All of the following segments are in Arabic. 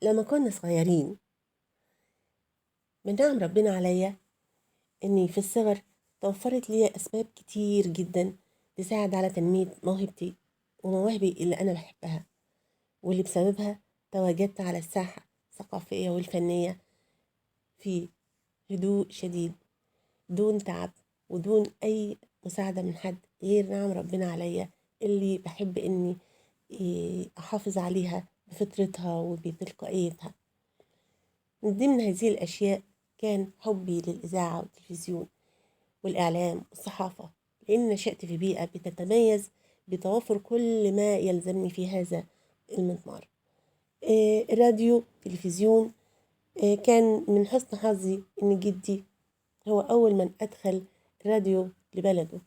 لما كنا صغيرين من نعم ربنا عليا إني في الصغر توفرت لي أسباب كتير جدا تساعد على تنمية موهبتي ومواهبي اللي أنا بحبها، واللي بسببها تواجدت على الساحة الثقافية والفنية في هدوء شديد، دون تعب ودون أي مساعدة من حد غير نعم ربنا عليا اللي بحب إني أحافظ عليها بفطرتها وبتلقائيتها. من ضمن هذه الأشياء كان حبي للإذاعة والتلفزيون والإعلام والصحافة، لأني نشأت في بيئة بتتميز بتوافر كل ما يلزمني في هذا المضمار. الراديو، تلفزيون. كان من حسن حظي إن جدي هو أول من أدخل راديو لبلده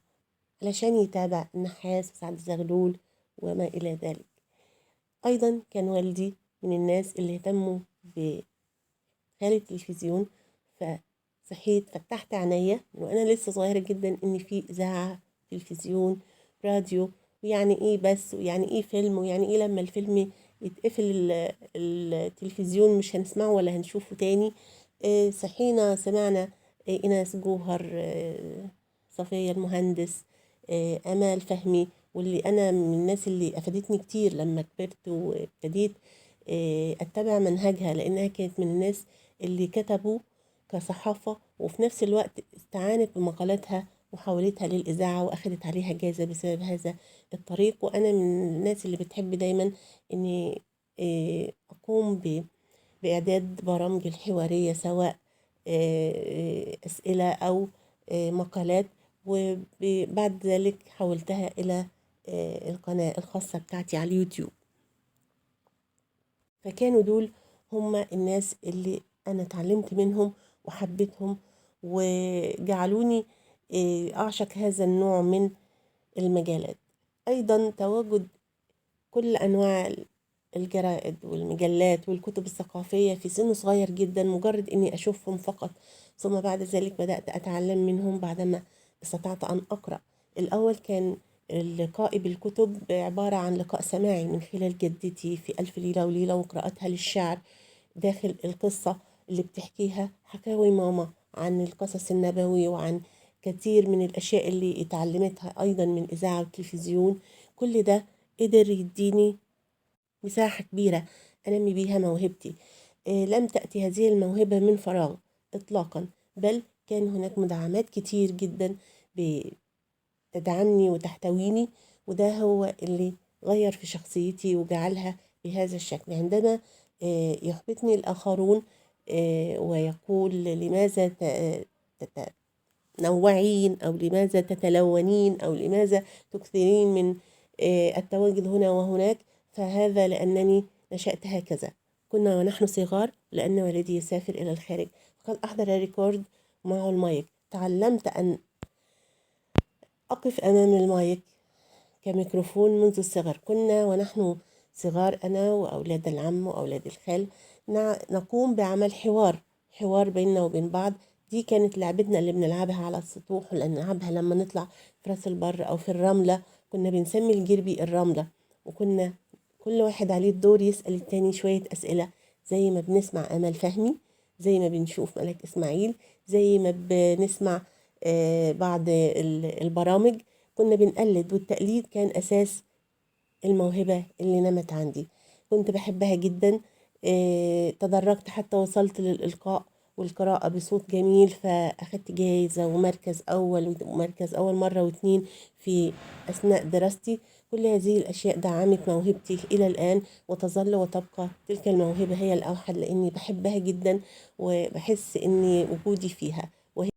علشان يتابع النحاس وسعد زغلول وما إلى ذلك. أيضا كان والدي من الناس اللي اهتموا بخالي التلفزيون، فصحيت فتحت عينيا من وأنا لسه صغيرة جدا إن في إذاعة، تلفزيون، راديو، ويعني إيه بس، ويعني إيه فيلم، ويعني إيه لما الفيلم يتقفل التلفزيون مش هنسمعه ولا هنشوفه تاني. صحينا سمعنا إيناس جوهر، صفية المهندس، أمال فهمي، واللي أنا من الناس اللي أفادتني كتير لما كبرت وابتديت أتبع منهجها، لأنها كانت من الناس اللي كتبوا كصحافة وفي نفس الوقت استعانت بمقالاتها وحولتها للإذاعة وأخذت عليها جائزة بسبب هذا الطريق. وأنا من الناس اللي بتحب دايما إني أقوم بإعداد برامج الحوارية، سواء أسئلة أو مقالات، وبعد ذلك حولتها إلى القناة الخاصة بتاعتي على اليوتيوب. فكانوا دول هم الناس اللي أنا اتعلمت منهم وحبيتهم وجعلوني أعشق هذا النوع من المجالات. أيضا تواجد كل أنواع الجرائد والمجلات والكتب الثقافية في سن صغير جدا، مجرد إني أشوفهم فقط، ثم بعد ذلك بدأت أتعلم منهم بعدما استطعت أن أقرأ. الأول كان اللقاء بالكتب عبارة عن لقاء سماعي من خلال جدتي في ألف ليلة وليلة وقراءتها للشعر داخل القصة اللي بتحكيها، حكاوي ماما عن القصص النبوي وعن كثير من الأشياء اللي اتعلمتها أيضا من إذاعة وتلفزيون. كل ده قدر يديني مساحة كبيرة أنمي بيها موهبتي. لم تأتي هذه الموهبة من فراغ إطلاقا، بل كان هناك مدعمات كتير جدا بتدعمني وتحتويني، وده هو اللي غير في شخصيتي وجعلها بهذا الشكل. عندما يحبطني الآخرون ويقول لماذا تتنوعين، أو لماذا تتلونين، أو لماذا تكثرين من التواجد هنا وهناك، فهذا لأنني نشأت هكذا. كنا ونحن صغار لأن والدي يسافر إلى الخارج فقد أحضر ريكورد معه المايك، تعلمت أن أقف أمام المايك كميكروفون منذ الصغر. كنا ونحن صغار أنا وأولاد العم وأولاد الخال نقوم بعمل حوار بيننا وبين بعض. دي كانت لعبتنا اللي بنلعبها على السطوح، ولا نلعبها لما نطلع في راس البر أو في الرملة. كنا بنسمي الجربي الرملة، وكنا كل واحد عليه الدور يسأل التاني شوية أسئلة، زي ما بنسمع أمل فهمي، زي ما بنشوف ملك إسماعيل، زي ما بنسمع بعض البرامج. كنا بنقلد، والتقليد كان أساس الموهبة اللي نمت عندي. كنت بحبها جدا. تدرجت حتى وصلت للإلقاء والقراءة بصوت جميل، فأخدت جايزة ومركز أول ومركز أول مرة واتنين في أثناء دراستي. كل هذه الأشياء دعمت موهبتي إلى الآن، وتظل وتبقى تلك الموهبة هي الأوحد، لأني بحبها جدا وبحس أني وجودي فيها.